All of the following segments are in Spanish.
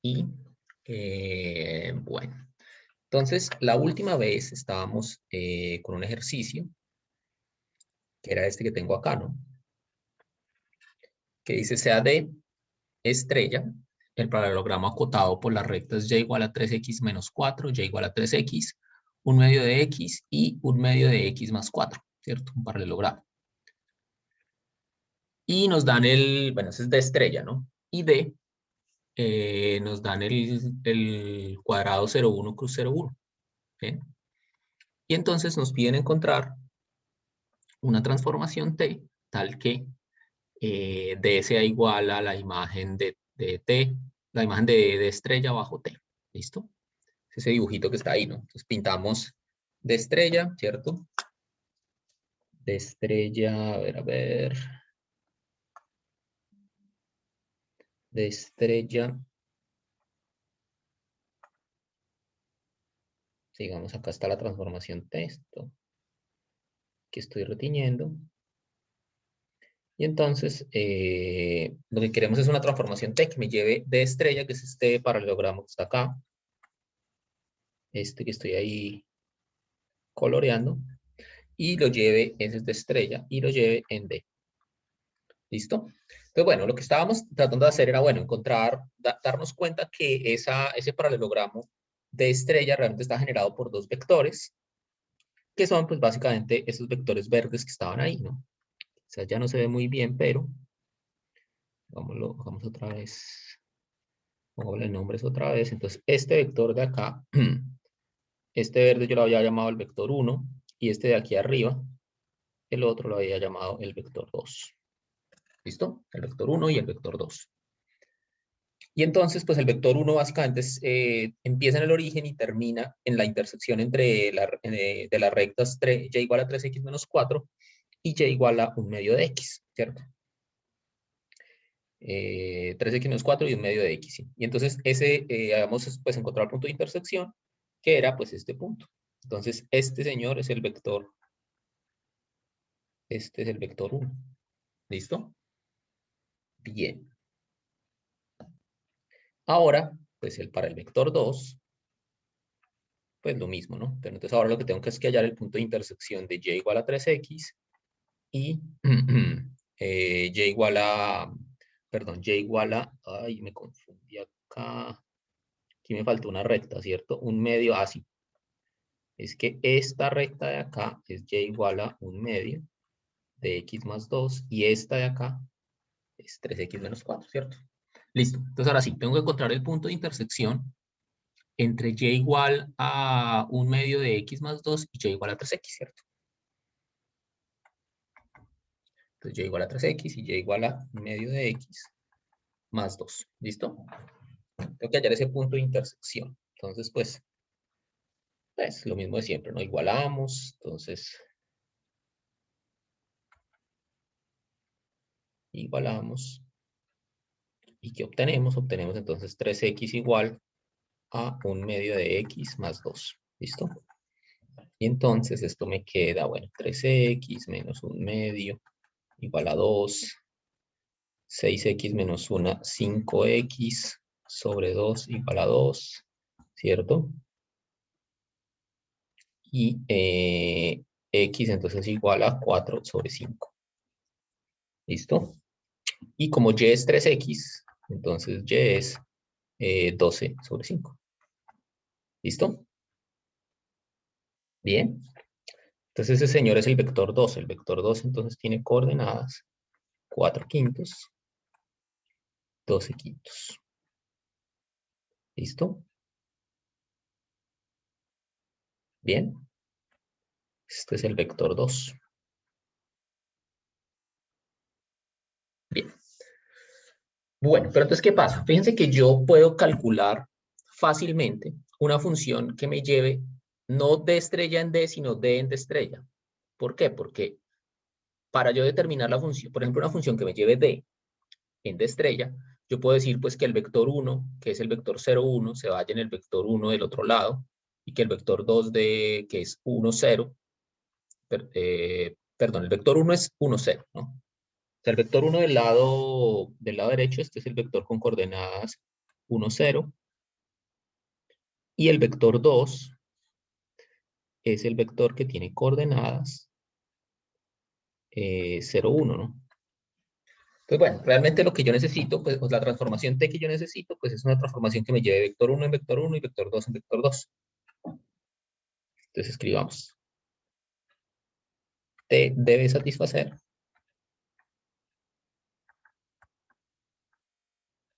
Y bueno, entonces la última vez estábamos con un ejercicio, que era este que tengo acá, ¿no? Que dice sea D estrella, el paralelogramo acotado por las rectas y igual a 3x menos 4, y igual a 3x, un medio de x y un medio de x más 4, ¿cierto? Un paralelogramo. Y nos dan bueno, ese es D estrella, ¿no? Y D nos dan el cuadrado 0,1 cruz 0,1. ¿Sí? Y entonces nos piden encontrar una transformación T tal que D sea igual a la imagen de T, la imagen de estrella bajo T. ¿Listo? Ese dibujito que está ahí, ¿no? Entonces pintamos de estrella, ¿cierto? De estrella, a ver. De estrella. Digamos, acá está la transformación texto que estoy retiñendo. Y entonces, lo que queremos es una transformación T que me lleve de estrella, que es este paralelogramo que está acá. Este que estoy ahí coloreando. Y lo lleve, ese es de estrella, y lo lleve en D. ¿Listo? Entonces, bueno, lo que estábamos tratando de hacer era, bueno, encontrar, darnos cuenta que ese paralelogramo de estrella realmente está generado por dos vectores, que son, pues, básicamente esos vectores verdes que estaban ahí, ¿no? O sea, ya no se ve muy bien, pero vamos otra vez. Pongámosle nombres otra vez. Entonces, este vector de acá, este verde yo lo había llamado el vector 1, y este de aquí arriba, el otro lo había llamado el vector 2. ¿Listo? El vector 1 y el vector 2. Y entonces, pues el vector 1 básicamente empieza en el origen y termina en la intersección entre de las rectas y igual a 3x menos 4 y y igual a un medio de x, ¿cierto? 3x menos 4 y un medio de x, ¿sí? Y entonces habíamos pues encontrado el punto de intersección, que era pues este punto. Entonces, este señor es el vector, este es el vector 1. ¿Listo? Bien. Ahora, pues para el vector 2, pues lo mismo, ¿no? Pero entonces ahora lo que tengo que es que hallar el punto de intersección de y igual a 3x y y igual a, perdón, y igual a, ay, me confundí acá. Aquí me faltó una recta, ¿cierto? Un medio, así. Es que esta recta de acá es y igual a un medio de x más 2 y esta de acá es 3x menos 4, ¿cierto? Listo. Entonces ahora sí, tengo que encontrar el punto de intersección entre y igual a un medio de x más 2 y y igual a 3x, ¿cierto? Entonces y igual a 3x y y igual a un medio de x más 2. ¿Listo? Tengo que hallar ese punto de intersección. Entonces, pues lo mismo de siempre, ¿no? Igualamos, entonces igualamos. ¿Y qué obtenemos? Obtenemos entonces 3x igual a un medio de x más 2. ¿Listo? Y entonces esto me queda, bueno, 3x menos un medio igual a 2. 6x menos 1, 5x sobre 2 igual a 2. ¿Cierto? Y x entonces igual a 4 sobre 5. ¿Listo? Y como y es 3x, entonces y es 12 sobre 5. ¿Listo? Bien. Entonces ese señor es el vector 2. El vector 2 entonces tiene coordenadas 4 quintos, 12 quintos. ¿Listo? Bien. Este es el vector 2. Bien. Bueno, pero entonces, ¿qué pasa? Fíjense que yo puedo calcular fácilmente una función que me lleve no de estrella en D, sino D en D estrella. ¿Por qué? Porque para yo determinar la función, por ejemplo, una función que me lleve D en D estrella, yo puedo decir pues que el vector 1, que es el vector 0, 1, se vaya en el vector 1 del otro lado, y que el vector 2 de, que es 1, 0, perdón, el vector 1 es 1, 0, ¿no? O sea, el vector 1 del lado derecho, este es el vector con coordenadas 1, 0. Y el vector 2 es el vector que tiene coordenadas 0, 1, ¿no? Entonces, bueno, realmente lo que yo necesito, pues la transformación T que yo necesito, pues es una transformación que me lleve vector 1 en vector 1 y vector 2 en vector 2. Entonces escribamos. T debe satisfacer,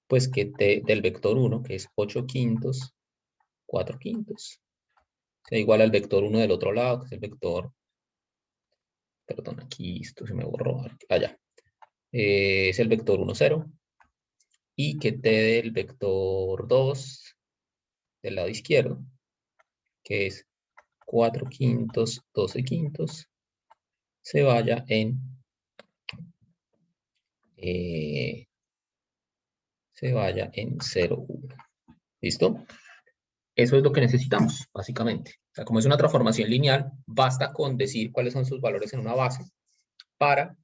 pues que T del vector 1, que es 8 quintos, 4 quintos, sea igual al vector 1 del otro lado, que es el vector, perdón, aquí esto se me borró, allá. Es el vector 1, 0. Y que T del vector 2 del lado izquierdo, que es 4 quintos, 12 quintos, se vaya en 0, 1. ¿Listo? Eso es lo que necesitamos, básicamente. O sea, como es una transformación lineal, basta con decir cuáles son sus valores en una base para,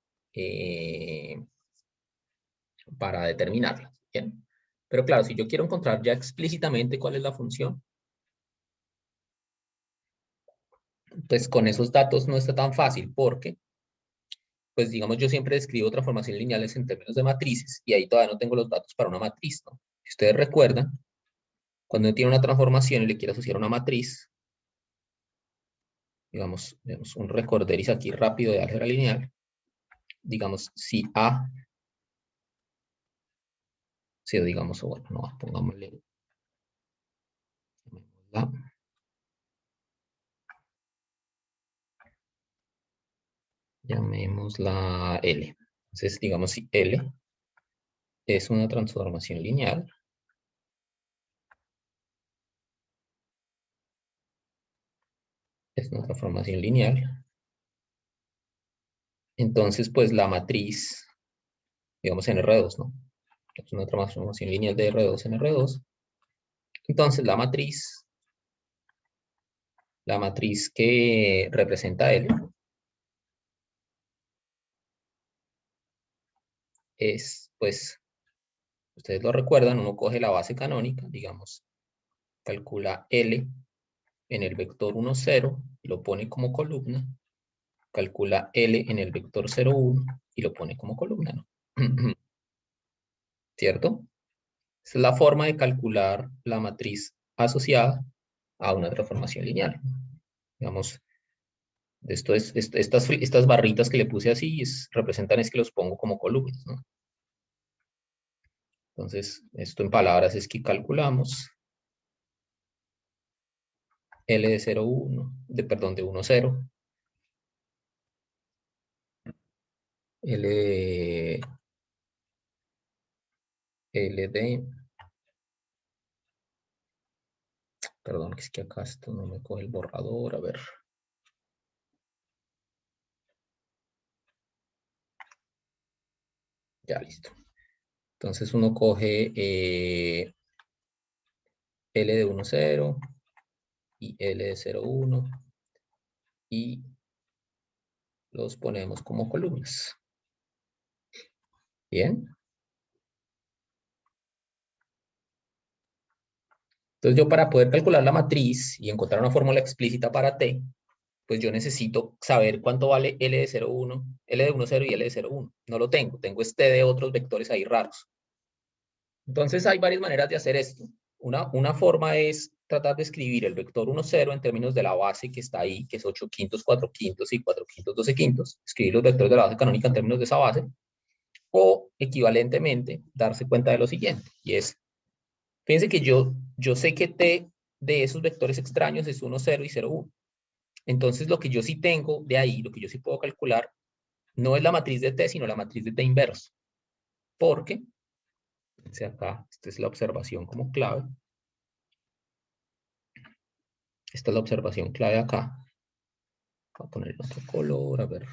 para determinarla. ¿Bien? Pero claro, si yo quiero encontrar ya explícitamente cuál es la función, pues con esos datos no está tan fácil porque, pues digamos, yo siempre describo transformaciones lineales en términos de matrices y ahí todavía no tengo los datos para una matriz, ¿no? Si ustedes recuerdan, cuando uno tiene una transformación y le quiere asociar una matriz, digamos un recorderis aquí rápido de álgebra lineal, digamos, si A, si digamos, o bueno, no, pongámosle, llamémosla L. Entonces, digamos, si L es una transformación lineal, es una transformación lineal, entonces, pues la matriz, digamos en R2, ¿no? Es una transformación lineal de R2 en R2. Entonces, la matriz que representa L es, pues, ustedes lo recuerdan, uno coge la base canónica, digamos, calcula L en el vector 1, 0, lo pone como columna, calcula L en el vector 0, 1 y lo pone como columna, ¿no? ¿Cierto? Esa es la forma de calcular la matriz asociada a una transformación lineal. Digamos, estas barritas que le puse así representan es que los pongo como columnas, ¿no? Entonces, esto en palabras es que calculamos L de 0, 1, perdón, de 1, 0, L de, perdón, es que acá esto no me coge el borrador, a ver. Ya, listo. Entonces uno coge L de 1, 0 y L de 0, 1 y los ponemos como columnas. Bien. Entonces yo para poder calcular la matriz y encontrar una fórmula explícita para T, pues yo necesito saber cuánto vale L de 0, 1, L de 1, 0 y L de 0, 1. No lo tengo, tengo este de otros vectores ahí raros. Entonces hay varias maneras de hacer esto. Una forma es tratar de escribir el vector 1, 0 en términos de la base que está ahí, que es 8 quintos, 4 quintos y 4 quintos, 12 quintos. Escribir los vectores de la base canónica en términos de esa base. O equivalentemente, darse cuenta de lo siguiente, y es, fíjense que yo sé que T de esos vectores extraños es 1, 0 y 0, 1. Entonces lo que yo sí tengo de ahí, lo que yo sí puedo calcular, no es la matriz de T, sino la matriz de T inverso. Porque, fíjense acá, esta es la observación como clave. Esta es la observación clave acá. Voy a poner otro color, a ver.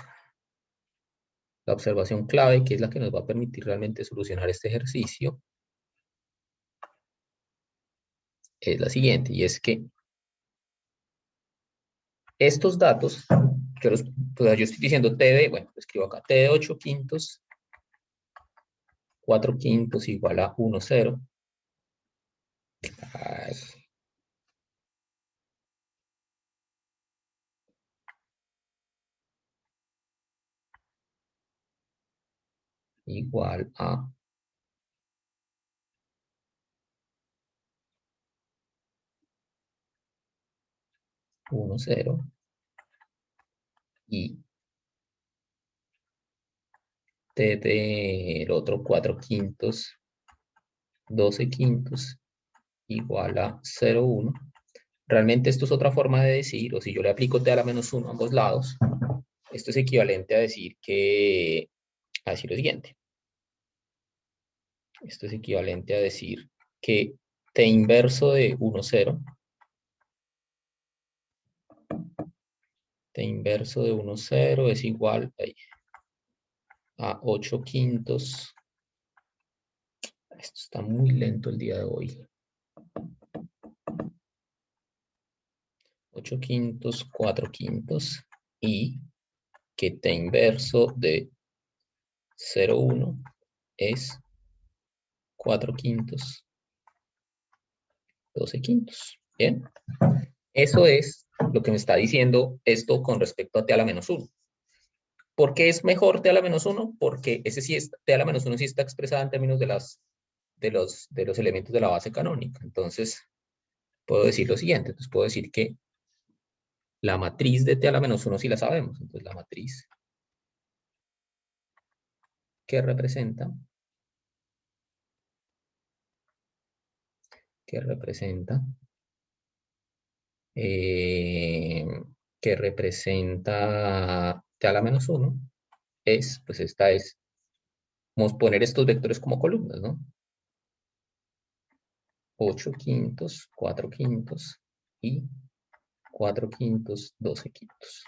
La observación clave, que es la que nos va a permitir realmente solucionar este ejercicio, es la siguiente, y es que estos datos, pues yo estoy diciendo T de, bueno, escribo acá, T de 8 quintos, 4 quintos igual a 1, 0, Ay, igual a 1, 0 y t del otro 4 quintos, 12 quintos igual a 0, 1. Realmente esto es otra forma de decir, o si yo le aplico t a la menos 1 a ambos lados, esto es equivalente a decir a decir lo siguiente. Esto es equivalente a decir que t inverso de 1, 0, t inverso de 1, 0 es igual a 8 quintos. Esto está muy lento el día de hoy. 8 quintos, 4 quintos y que t inverso de 0, 1 es 4 quintos, 12 quintos. Bien, eso es lo que me está diciendo esto con respecto a t a la menos 1. ¿Por qué es mejor t a la menos 1? Porque ese sí es, t a la menos 1 sí está expresada en términos de los elementos de la base canónica. Entonces, puedo decir lo siguiente. Entonces, puedo decir que la matriz de t a la menos 1 sí la sabemos. Entonces, la matriz que representa, que representa, eh, que representa t a la menos 1 es, pues esta es, vamos a poner estos vectores como columnas, ¿no? 8 quintos, 4 quintos y 4 quintos, 12 quintos.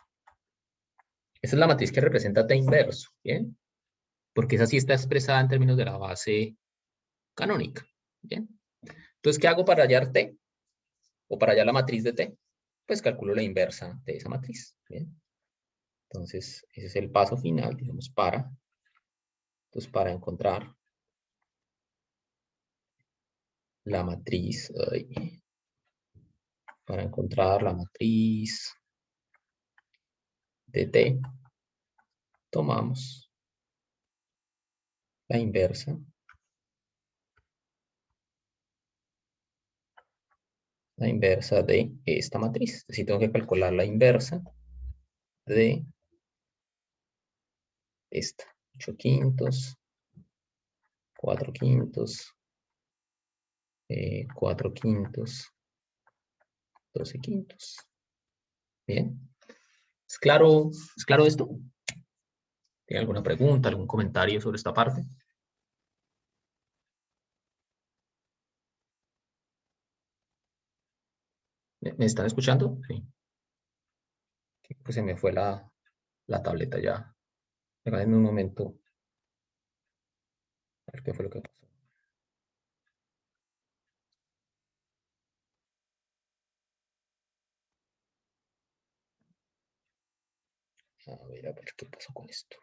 Esa es la matriz que representa t inverso, ¿bien? Porque esa sí está expresada en términos de la base canónica, ¿bien? Entonces, ¿qué hago para hallar t? O para hallar la matriz de t. Pues calculo la inversa de esa matriz, ¿bien? Entonces, ese es el paso final, digamos, para encontrar la matriz, para encontrar la matriz de t, tomamos la inversa de esta matriz. Es decir, tengo que calcular la inversa de esta. 8 quintos, 4 quintos, 4 quintos, 12 quintos. Bien. Es claro esto? ¿Tiene alguna pregunta, algún comentario sobre esta parte? ¿Me están escuchando? Sí. Pues se me fue la tableta ya. Regálenme un momento. A ver qué fue lo que pasó. A ver qué pasó con esto.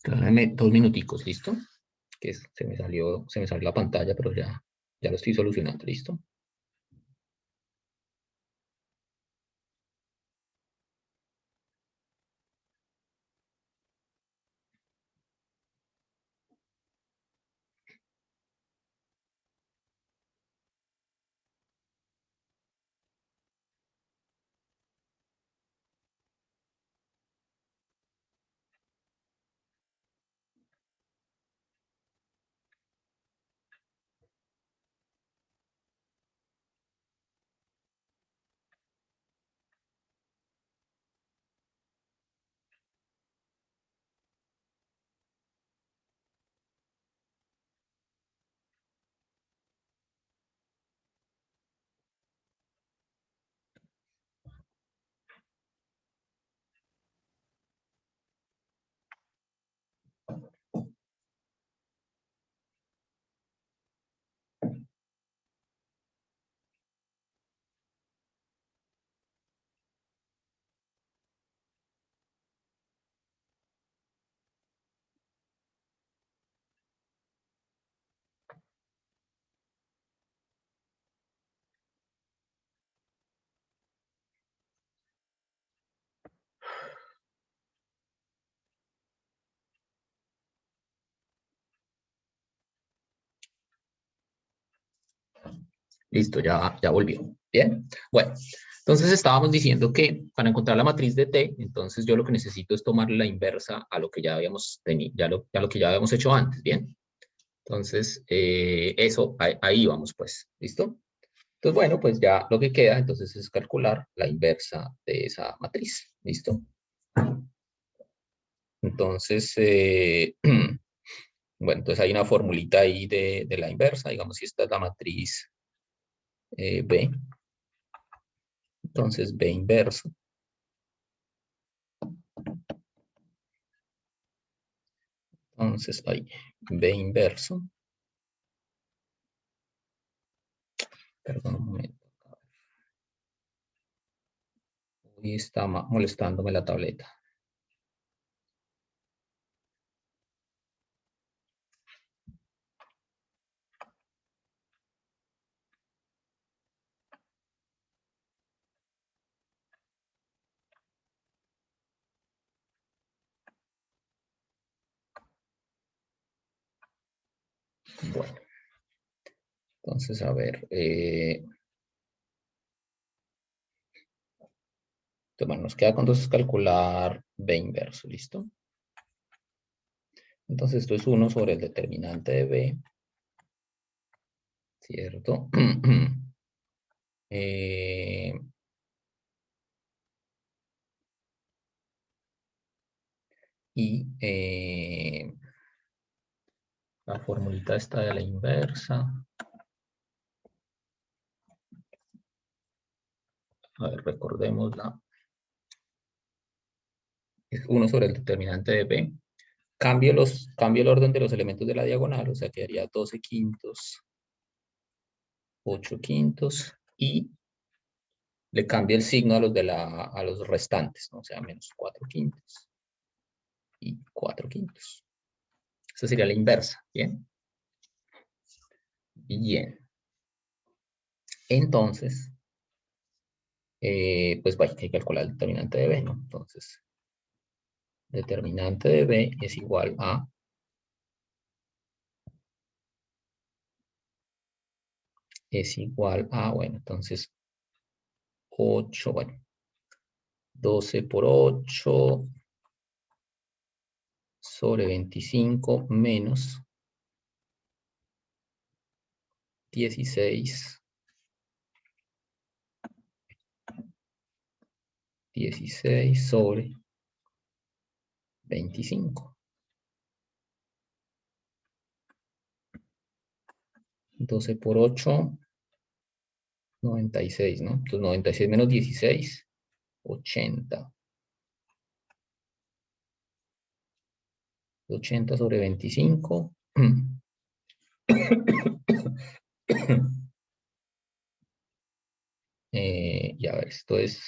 Regálame 2 minuticos, ¿listo? Que se me salió la pantalla, pero ya lo estoy solucionando, ¿listo? Listo, ya volvió. Bien. Bueno, entonces estábamos diciendo que para encontrar la matriz de T, entonces yo lo que necesito es tomar la inversa a lo que ya habíamos tenido, ya lo que ya habíamos hecho antes. Bien. Entonces, eso, ahí vamos, pues. ¿Listo? Entonces, bueno, pues ya lo que queda entonces es calcular la inversa de esa matriz. ¿Listo? Entonces, bueno, entonces hay una formulita ahí de la inversa. Digamos, si esta es la matriz B, entonces B inverso. Entonces, ahí, B inverso. Perdón un momento. Hoy está molestándome la tableta. Bueno, entonces, a ver. Bueno, nos queda entonces calcular B inverso, ¿listo? Entonces, esto es 1 sobre el determinante de B, ¿cierto? Y la formulita está de la inversa. A ver, recordémosla. Es 1 sobre el determinante de B. Cambio el orden de los elementos de la diagonal, o sea, quedaría 12 quintos, 8 quintos, y le cambio el signo a los restantes, ¿no? O sea, menos 4 quintos y 4 quintos. Esa sería la inversa, ¿bien? Bien. Entonces, pues hay que calcular el determinante de B, ¿no? Entonces, determinante de B es igual a bueno, entonces 8, bueno, 12 por 8 sobre 25 menos 16 sobre 25. 12 por 8, 96, ¿no? Entonces 96 menos 16, 80. 80 sobre 25. Y a ver, esto es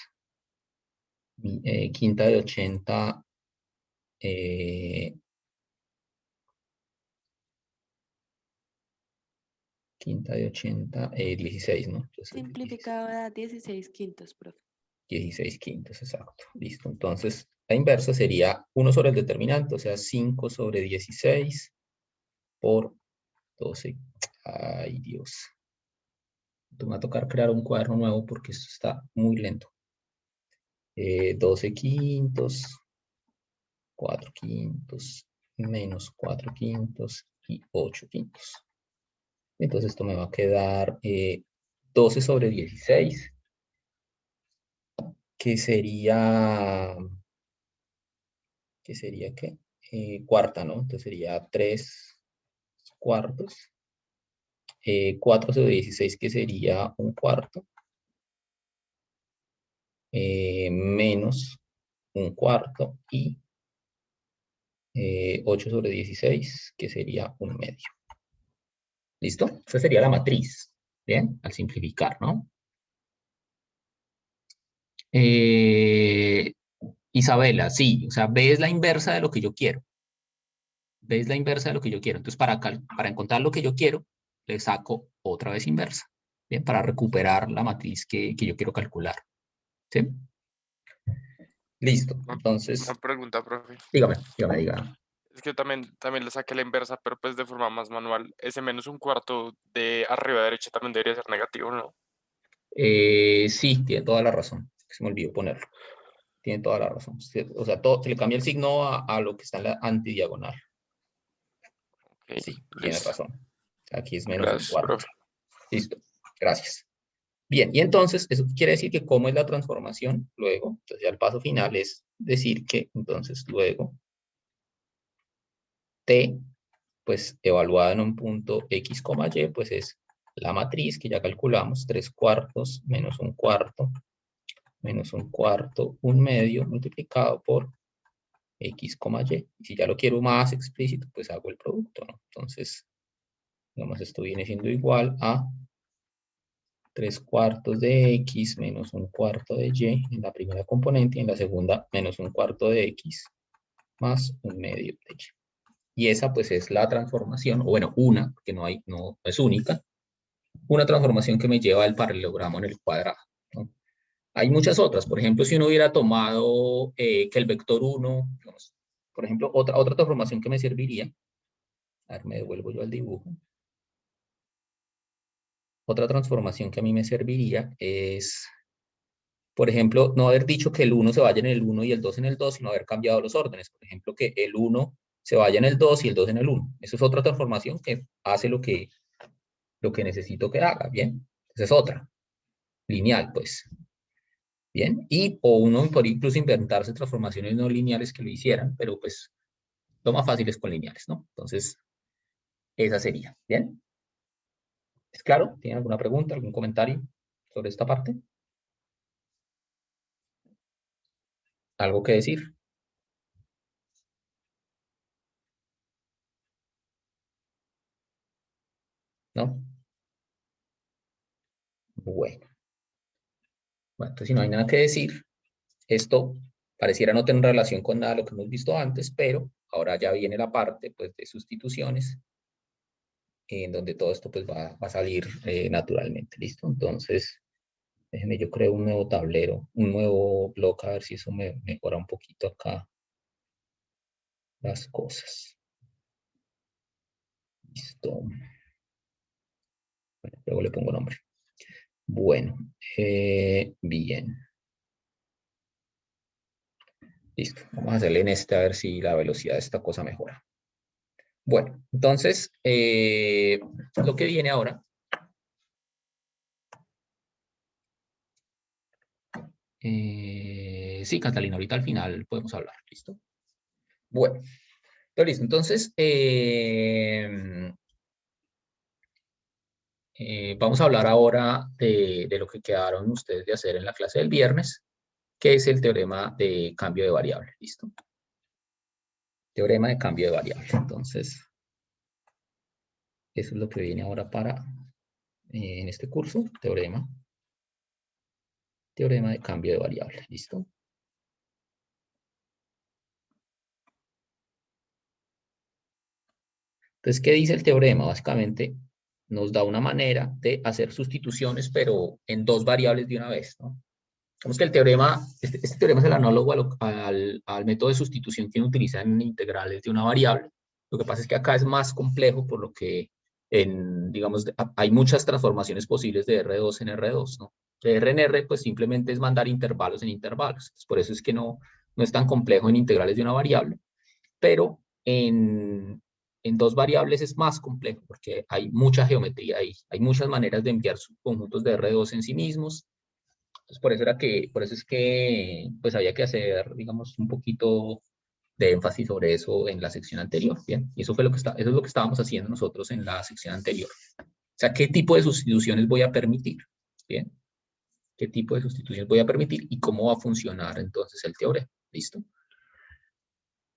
quinta de 80. Quinta de 80, 16, ¿no? Entonces, Simplificado da 16 quintos, profe. 16 quintos, exacto. Listo. Entonces, la inversa sería 1 sobre el determinante, o sea, 5 sobre 16 por 12. Ay, Dios. Me va a tocar crear un cuaderno nuevo porque esto está muy lento. 12 quintos, 4 quintos, menos 4 quintos y 8 quintos. Entonces esto me va a quedar 12 sobre 16, que sería ¿qué? Cuarta, ¿no? Entonces sería 3 cuartos. 4 sobre 16, que sería un cuarto. Menos un cuarto. Y 8 sobre 16, que sería un medio. ¿Listo? Esa sería la matriz. Bien, al simplificar, ¿no? Isabela, sí, o sea, B es la inversa de lo que yo quiero. B es la inversa de lo que yo quiero. Entonces, para encontrar lo que yo quiero, le saco otra vez inversa. Bien, para recuperar la matriz que yo quiero calcular. ¿Sí? Listo. Entonces, Una pregunta, profe. dígame. Es que también le saqué la inversa, pero pues de forma más manual. Ese menos un cuarto de arriba a derecha también debería ser negativo, ¿no? Sí, tiene toda la razón. Se me olvidó ponerlo. Tiene toda la razón. O sea, se le cambia el signo a lo que está en la antidiagonal. Ok, Sí, tiene listo. razón. Aquí es menos un Gracias, cuarto. profe. Listo. Gracias. Bien, y entonces eso quiere decir que cómo es la transformación luego. Entonces ya el paso final es decir que entonces luego T, pues evaluada en un punto X, Y, pues es la matriz que ya calculamos, 3 cuartos menos un cuarto, un medio multiplicado por X, Y. Y si ya lo quiero más explícito, pues hago el producto, ¿no? Entonces, digamos, esto viene siendo igual a 3 cuartos de X menos un cuarto de Y en la primera componente y en la segunda menos un cuarto de X más un medio de Y. Y esa pues es la transformación, o bueno, una, porque no es única, una transformación que me lleva al paralelogramo en el cuadrado, ¿no? Hay muchas otras, por ejemplo, si uno hubiera tomado que el vector 1, digamos, por ejemplo, otra transformación que me serviría, a ver, me devuelvo yo al dibujo. Otra transformación que a mí me serviría es, por ejemplo, no haber dicho que el 1 se vaya en el 1 y el 2 en el 2, sino haber cambiado los órdenes. Por ejemplo, que el 1 se vaya en el 2 y el 2 en el 1. Eso es otra transformación que hace lo que necesito que haga, ¿bien? Esa es otra, lineal, pues. ¿Bien? Y o uno podría incluso inventarse transformaciones no lineales que lo hicieran, pero pues lo más fácil es con lineales, ¿no? Entonces, esa sería, ¿bien? ¿Es claro? ¿Tienen alguna pregunta, algún comentario sobre esta parte? ¿Algo que decir? ¿No? Bueno. Bueno, entonces si no hay nada que decir, esto pareciera no tener relación con nada de lo que hemos visto antes, pero ahora ya viene la parte pues, de sustituciones, en donde todo esto pues, va a salir naturalmente, ¿listo? Entonces, déjenme, yo creo un nuevo tablero, un nuevo bloque, a ver si eso me mejora un poquito acá las cosas. Listo. Bueno, luego le pongo nombre. Bueno, bien. Listo. Vamos a hacerle en este a ver si la velocidad de esta cosa mejora. Bueno, entonces, lo que viene ahora. Sí, Catalina, ahorita al final podemos hablar. ¿Listo? Bueno, pero listo. Entonces, vamos a hablar ahora de lo que quedaron ustedes de hacer en la clase del viernes, que es el teorema de cambio de variable. ¿Listo? Teorema de cambio de variable. Entonces, eso es lo que viene ahora para en este curso, teorema de cambio de variable. ¿Listo? Entonces, ¿qué dice el teorema? Básicamente nos da una manera de hacer sustituciones, pero en dos variables de una vez, ¿no? Digamos que el teorema, este teorema es el análogo al método de sustitución que uno utiliza en integrales de una variable. Lo que pasa es que acá es más complejo, por lo que digamos, hay muchas transformaciones posibles de R2 en R2, ¿no? De R en R, pues simplemente es mandar intervalos en intervalos. Entonces, por eso es que no es tan complejo en integrales de una variable, pero en dos variables es más complejo, porque hay mucha geometría ahí. Hay muchas maneras de enviar subconjuntos de R2 en sí mismos. Entonces, por eso es que pues había que hacer, digamos, un poquito de énfasis sobre eso en la sección anterior, ¿bien? Y eso es lo que estábamos haciendo nosotros en la sección anterior. O sea, ¿qué tipo de sustituciones voy a permitir? ¿Bien? ¿Qué tipo de sustituciones voy a permitir y cómo va a funcionar entonces el teorema? ¿Listo?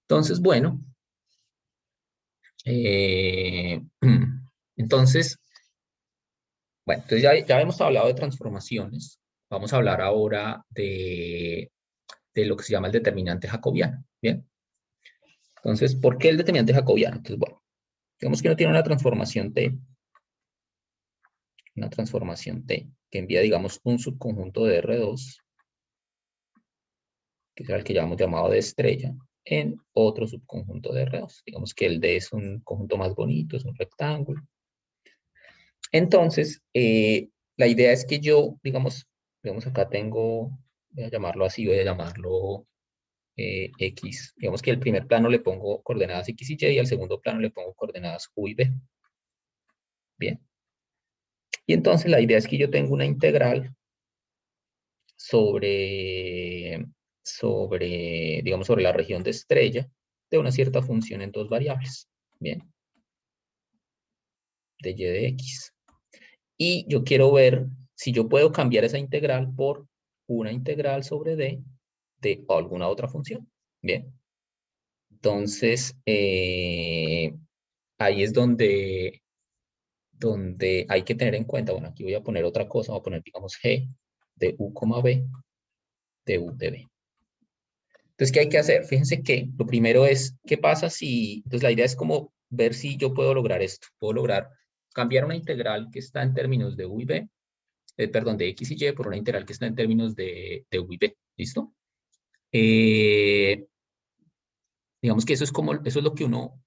Entonces, bueno, entonces, bueno, entonces ya hemos hablado de transformaciones. Vamos a hablar ahora de lo que se llama el determinante jacobiano, ¿bien? Entonces, ¿por qué el determinante jacobiano? Entonces, bueno, digamos que uno tiene una transformación T que envía, digamos, un subconjunto de R2, que es el que llamamos llamado de estrella, en otro subconjunto de R2. Digamos que el D es un conjunto más bonito, es un rectángulo. Entonces, la idea es que yo, digamos acá tengo, voy a llamarlo así, voy a llamarlo X. Digamos que al primer plano le pongo coordenadas X y Y y al segundo plano le pongo coordenadas U y B. Bien. Y entonces la idea es que yo tengo una integral digamos, sobre la región de estrella de una cierta función en dos variables. Bien. De y de x. Y yo quiero ver si yo puedo cambiar esa integral por una integral sobre d de alguna otra función. Bien. Entonces, ahí es donde hay que tener en cuenta, bueno, aquí voy a poner otra cosa, voy a poner, digamos, g de u, b de u de b. Entonces, ¿qué hay que hacer? Fíjense que lo primero es, ¿qué pasa si...? Entonces, la idea es como ver si yo puedo lograr esto. Puedo lograr cambiar una integral que está en términos de u y b, perdón, de x y y por una integral que está en términos de u y b. ¿Listo? Digamos que eso es lo que uno,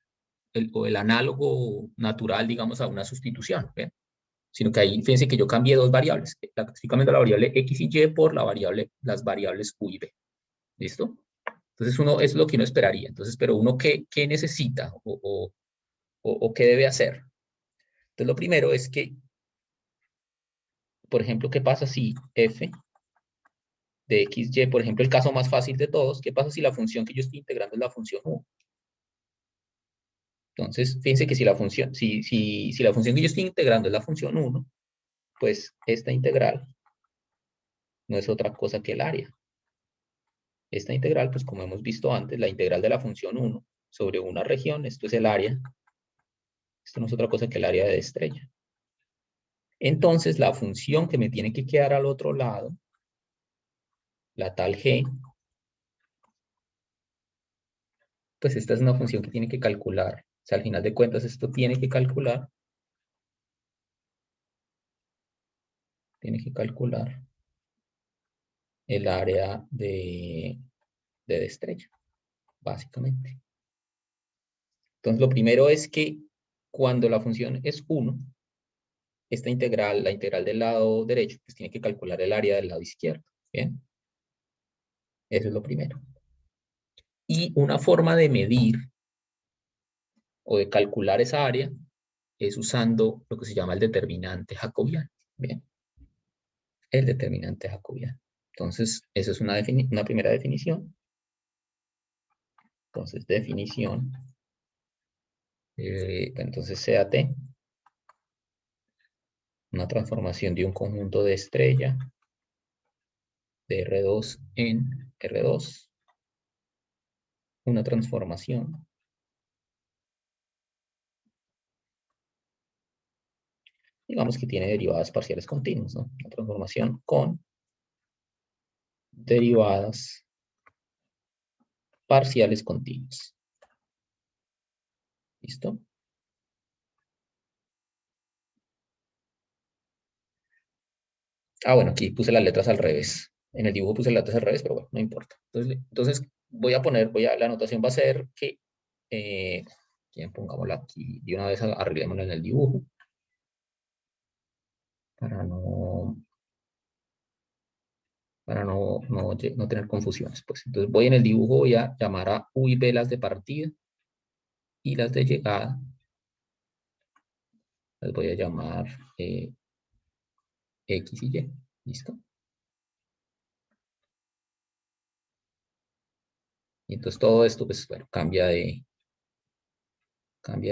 o el análogo natural, digamos, a una sustitución. ¿Ven? Sino que ahí, fíjense que yo cambié dos variables. Estoy cambiando la variable x y y por las variables u y b. ¿Listo? Entonces, es lo que uno esperaría. Entonces, pero uno, ¿qué necesita o qué debe hacer? Entonces, lo primero es que, por ejemplo, ¿qué pasa si f de x, y, por ejemplo, el caso más fácil de todos, ¿qué pasa si la función que yo estoy integrando es la función u? Entonces, fíjense que si la función que yo estoy integrando es la función 1, pues esta integral no es otra cosa que el área. Esta integral, pues como hemos visto antes, la integral de la función 1 sobre una región, esto es el área, esto no es otra cosa que el área de estrella. Entonces, la función que me tiene que quedar al otro lado, la tal g, pues esta es una función que tiene que calcular. O sea, al final de cuentas, esto tiene que calcular el área de estrella, básicamente. Entonces, lo primero es que cuando la función es 1, esta integral, la integral del lado derecho, pues tiene que calcular el área del lado izquierdo. ¿Bien? Eso es lo primero. Y una forma de medir o de calcular esa área es usando lo que se llama el determinante jacobiano. Bien. El determinante jacobiano. Entonces, esa es una primera definición. Entonces, definición. Entonces, CAT. Una transformación de un conjunto de estrella de R2 en R2. Una transformación digamos que tiene derivadas parciales continuas, ¿no? Una transformación con derivadas parciales continuas. ¿Listo? Ah, bueno, aquí puse las letras al revés. En el dibujo puse las letras al revés, pero bueno, no importa. Entonces la anotación va a ser que, pongámosla aquí, de una vez arreglémosla en el dibujo, para no tener confusiones. Pues. Entonces voy en el dibujo, voy a llamar a U y B las de partida, y las de llegada las voy a llamar X y Y. ¿Listo? Y entonces todo esto, pues, bueno, cambia de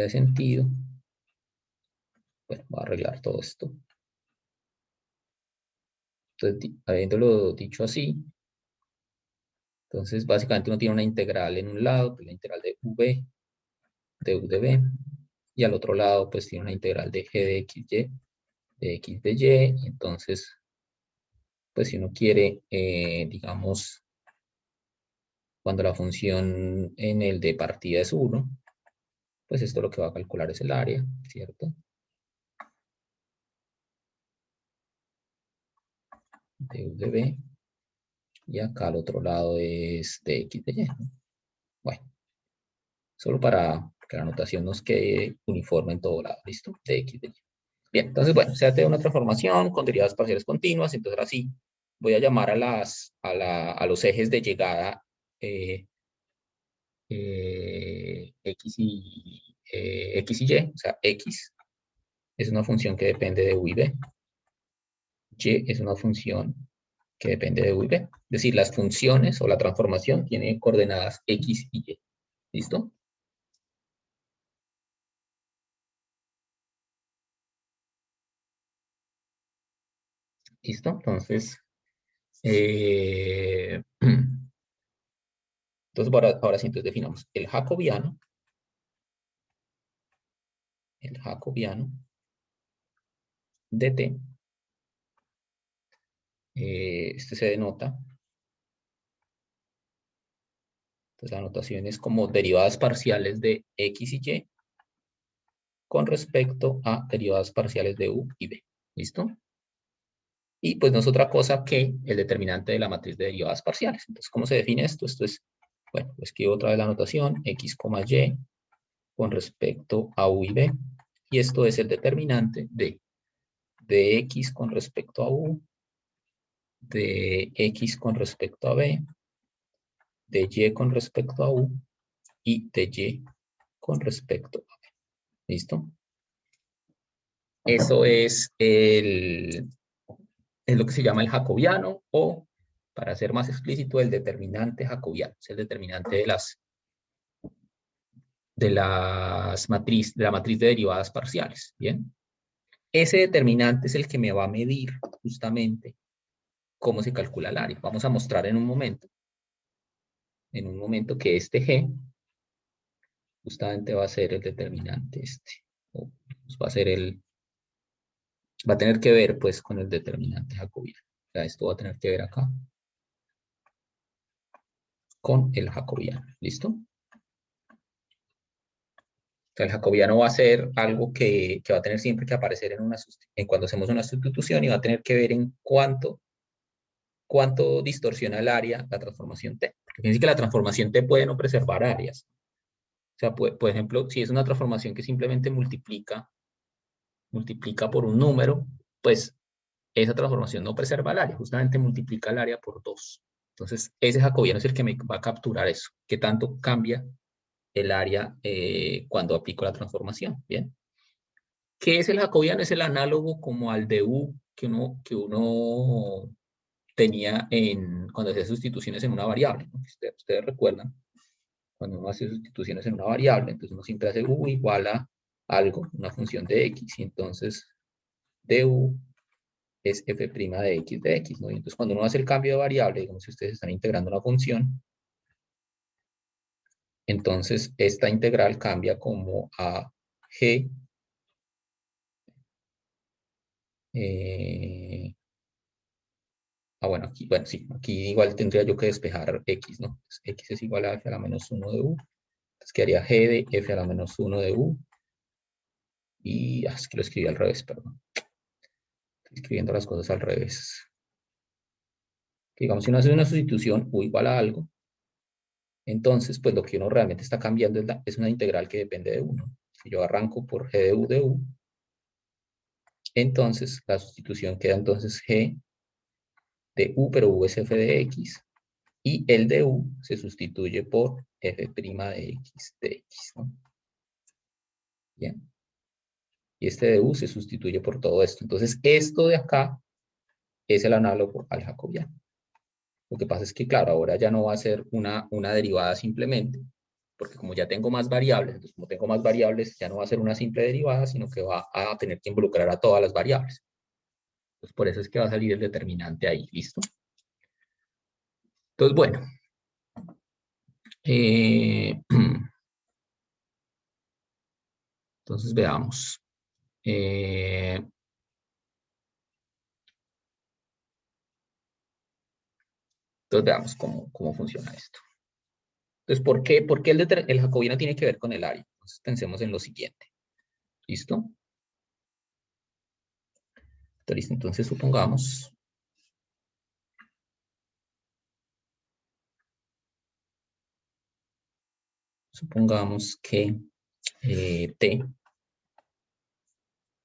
sentido. Bueno, voy a arreglar todo esto. Entonces, habiéndolo dicho así, entonces básicamente uno tiene una integral en un lado, pues la integral de V, de U de B, y al otro lado, pues tiene una integral de G de XY, de X de Y, y entonces, pues si uno quiere, digamos, cuando la función en el de partida es 1, pues esto lo que va a calcular es el área, ¿cierto? De U de B, y acá al otro lado es de X de Y. Bueno, solo para que la notación nos quede uniforme en todo lado, ¿listo? De X, de Y. Bien, entonces, bueno, se hace una transformación con derivadas parciales continuas, entonces ahora sí voy a llamar a los ejes de llegada X y Y, o sea, X es una función que depende de U y B, Y es una función que depende de U y B, es decir, las funciones o la transformación tiene coordenadas X y Y, ¿listo? ¿Listo? Entonces, entonces ahora sí, entonces definamos el jacobiano de T, este se denota, entonces la notación es como derivadas parciales de X y Y con respecto a derivadas parciales de U y B, ¿listo? Y pues no es otra cosa que el determinante de la matriz de derivadas parciales. Entonces, ¿cómo se define esto? Esto es, bueno, escribo otra vez la notación, X, Y con respecto a U y B. Y esto es el determinante de X con respecto a U, de X con respecto a B, de Y con respecto a U y de Y con respecto a B. ¿Listo? Eso es lo que se llama el jacobiano o, para ser más explícito, el determinante jacobiano. Es el determinante de la matriz de derivadas parciales. Bien. Ese determinante es el que me va a medir justamente cómo se calcula el área. Vamos a mostrar en un momento que este G justamente va a ser el determinante o va a ser va a tener que ver pues con el determinante jacobiano. O sea, esto va a tener que ver acá con el jacobiano. ¿Listo? El jacobiano va a ser algo que va a tener siempre que aparecer cuando hacemos una sustitución y va a tener que ver en cuánto distorsiona el área la transformación T. Porque fíjense que la transformación T puede no preservar áreas. O sea, por ejemplo, si es una transformación que simplemente multiplica por un número, pues esa transformación no preserva el área, justamente multiplica el área por 2. Entonces, ese jacobiano es el que me va a capturar eso, qué tanto cambia el área cuando aplico la transformación. Bien. ¿Qué es el jacobiano? Es el análogo como al de U que uno tenía cuando hacía sustituciones en una variable, ¿no? Ustedes recuerdan, cuando uno hace sustituciones en una variable, entonces uno siempre hace U igual a algo, una función de X, y entonces du es f' de X, ¿no? Y entonces cuando uno hace el cambio de variable, digamos si ustedes están integrando una función, entonces esta integral cambia como a g bueno, aquí, bueno, sí, aquí igual tendría yo que despejar x, ¿no? Entonces, x es igual a f a la menos 1 de u. Entonces quedaría g de f a la menos 1 de u. Y es que lo escribí al revés, perdón. Estoy escribiendo las cosas al revés. Digamos, si uno hace una sustitución u igual a algo, entonces, pues lo que uno realmente está cambiando es una integral que depende de 1. Si yo arranco por g de u, entonces la sustitución queda entonces g de u, pero u es f de x, y el de u se sustituye por f' de x, ¿no? Bien. Y este de u se sustituye por todo esto. Entonces, esto de acá es el análogo al jacobiano. Lo que pasa es que, claro, ahora ya no va a ser una derivada simplemente, porque como ya tengo más variables, entonces como tengo más variables, ya no va a ser una simple derivada, sino que va a tener que involucrar a todas las variables. Entonces, por eso es que va a salir el determinante ahí, ¿listo? Entonces, bueno. Entonces, veamos. Entonces, veamos cómo funciona esto. Entonces, ¿por qué el jacobiano tiene que ver con el área? Entonces, pensemos en lo siguiente. ¿Listo? Listo, entonces supongamos supongamos que T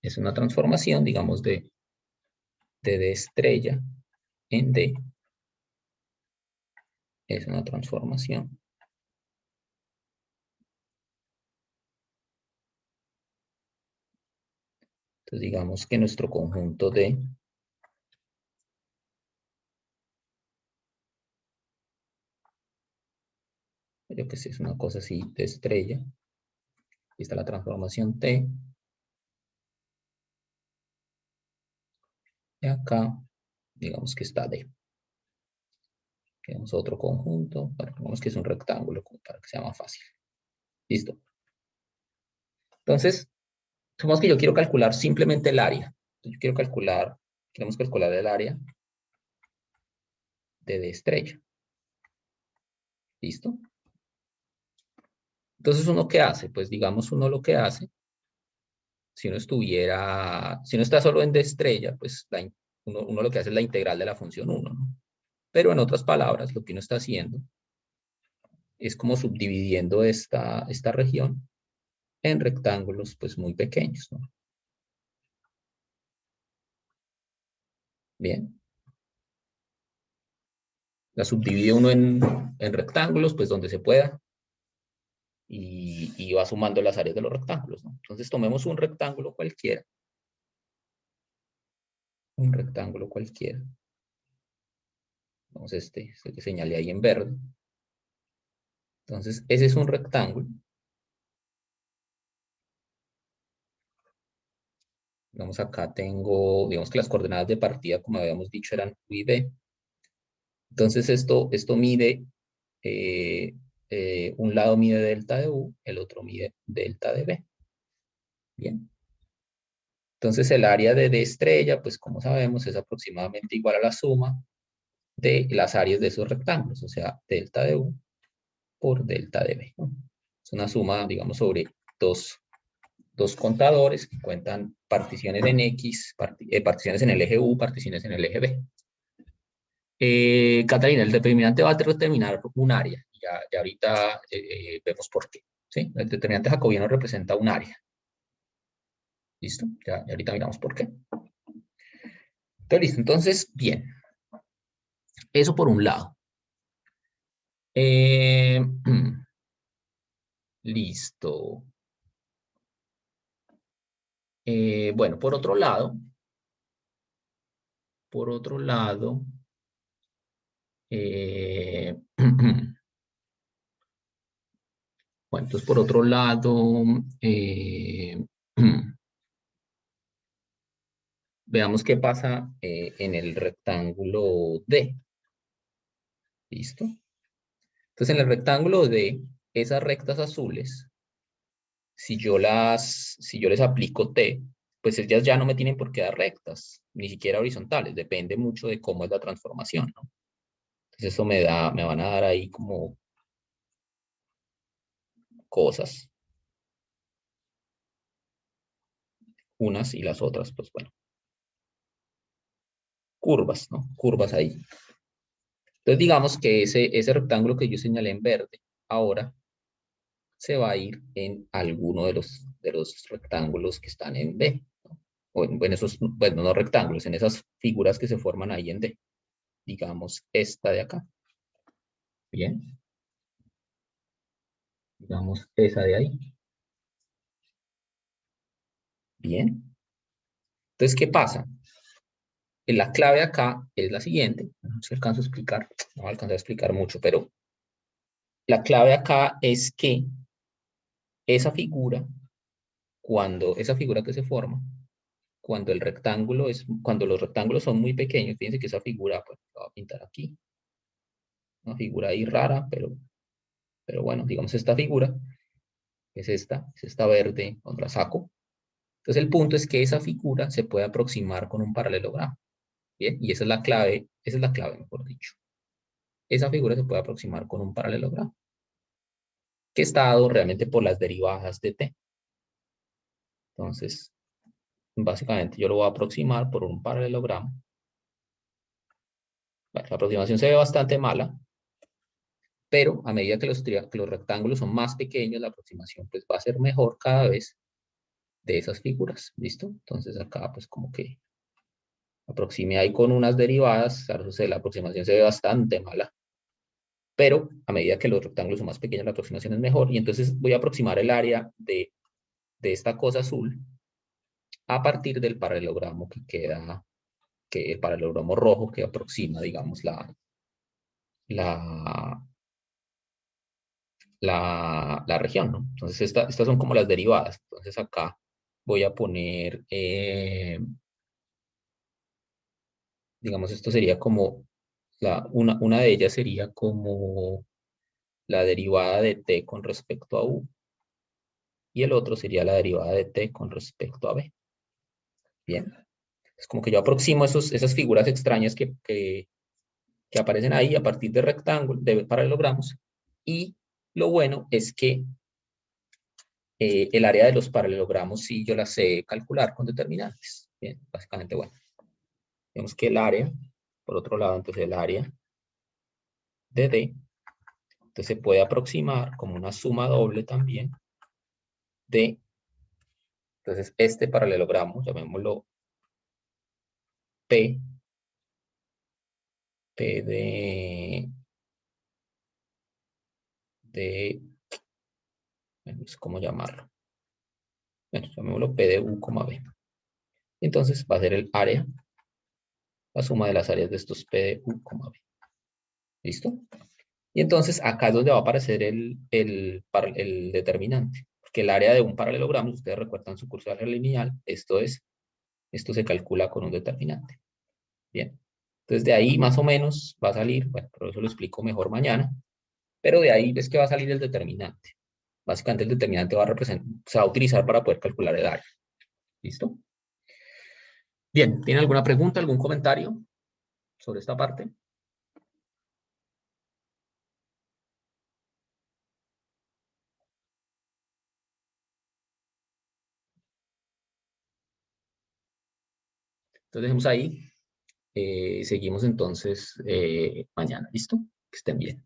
es una transformación, digamos, de D estrella en D. Es una transformación. Entonces, digamos que nuestro conjunto D yo que sé, es una cosa así de estrella. Aquí está la transformación T. Y acá, digamos que está D. Tenemos otro conjunto. Bueno, digamos que es un rectángulo para que sea más fácil. Listo. Entonces, supongamos que yo quiero calcular simplemente el área. Yo queremos calcular el área de D estrella. ¿Listo? Entonces, ¿uno qué hace? Pues digamos, uno lo que hace, si uno está solo en D estrella, pues uno lo que hace es la integral de la función 1, ¿no? Pero en otras palabras, lo que uno está haciendo es como subdividiendo esta región en rectángulos pues muy pequeños, ¿no? Bien. La subdivide uno en rectángulos, pues donde se pueda, y va sumando las áreas de los rectángulos, ¿no? Entonces tomemos un rectángulo cualquiera. Un rectángulo cualquiera. Vamos este que señalé ahí en verde. Entonces, ese es un rectángulo. Digamos, acá tengo, digamos que las coordenadas de partida, como habíamos dicho, eran U y B. Entonces, esto mide, un lado mide delta de U, el otro mide delta de B. Bien. Entonces, el área de D estrella, pues como sabemos, es aproximadamente igual a la suma de las áreas de esos rectángulos, o sea, delta de U por delta de B, ¿no? Es una suma, digamos, sobre dos contadores que cuentan particiones en X, particiones en el eje U, particiones en el eje B. Catalina, el determinante va a determinar un área. Ya ahorita vemos por qué. ¿Sí? El determinante jacobiano representa un área. ¿Listo? Ya ahorita miramos por qué. Entonces, listo. Entonces, bien. Eso por un lado. Listo. Bueno, por otro lado, bueno, entonces por otro lado, veamos qué pasa en el rectángulo D. ¿Listo? Entonces en el rectángulo D, esas rectas azules, si yo les aplico T, pues ellas ya no me tienen por qué dar rectas, ni siquiera horizontales, depende mucho de cómo es la transformación, ¿no? Entonces eso me van a dar ahí como cosas, unas y las otras, pues bueno, curvas, ¿no? Curvas ahí. Entonces digamos que ese rectángulo que yo señalé en verde, ahora se va a ir en alguno de los rectángulos que están en D, ¿no? O en esos, bueno, no rectángulos, en esas figuras que se forman ahí en D. Digamos esta de acá. Bien. Digamos esa de ahí. Bien. Entonces, ¿qué pasa? La clave acá es la siguiente. No sé si alcanzo a explicar, no alcanzo a explicar mucho, pero la clave acá es que esa figura, esa figura que se forma, cuando los rectángulos son muy pequeños, fíjense que esa figura, pues, la voy a pintar aquí, una figura ahí rara, pero bueno, digamos esta figura, es esta verde, cuando la saco. Entonces el punto es que esa figura se puede aproximar con un paralelogramo, ¿bien? Y esa es la clave, mejor dicho. Esa figura se puede aproximar con un paralelogramo, que está dado realmente por las derivadas de t. Entonces, básicamente yo lo voy a aproximar por un paralelogramo. Bueno, la aproximación se ve bastante mala, pero a medida que los rectángulos son más pequeños, la aproximación pues va a ser mejor cada vez de esas figuras, ¿listo? Entonces acá pues como que aproximé ahí con unas derivadas, claro, la aproximación se ve bastante mala, pero a medida que los rectángulos son más pequeños, la aproximación es mejor, y entonces voy a aproximar el área de esta cosa azul a partir del paralelogramo que queda, que el paralelogramo rojo que aproxima, digamos, la, la región, ¿no? Entonces estas son como las derivadas. Entonces acá voy a poner, digamos, esto sería como, una de ellas sería como la derivada de t con respecto a u, y el otro sería la derivada de t con respecto a b. Bien. Es como que yo aproximo esas figuras extrañas que aparecen ahí a partir de rectángulos, de paralelogramos, y lo bueno es que el área de los paralelogramos sí yo la sé calcular con determinantes. Bien, básicamente, bueno, vemos que el área, por otro lado, entonces el área de D, entonces se puede aproximar como una suma doble también de, entonces este paralelogramo, llamémoslo P, P bueno, no sé cómo llamarlo. Bueno, llamémoslo P de U, B. Entonces va a ser el área, la suma de las áreas de estos P de U, B. ¿Listo? Y entonces acá es donde va a aparecer el determinante. Porque el área de un paralelogramo, si ustedes recuerdan su curso de álgebra lineal, esto se calcula con un determinante. Bien. Entonces de ahí más o menos va a salir, bueno, pero eso lo explico mejor mañana, pero de ahí es que va a salir el determinante. Básicamente el determinante se va a utilizar para poder calcular el área. ¿Listo? Bien, ¿tiene alguna pregunta, algún comentario sobre esta parte? Entonces dejemos ahí. Seguimos entonces mañana. ¿Listo? Que estén bien.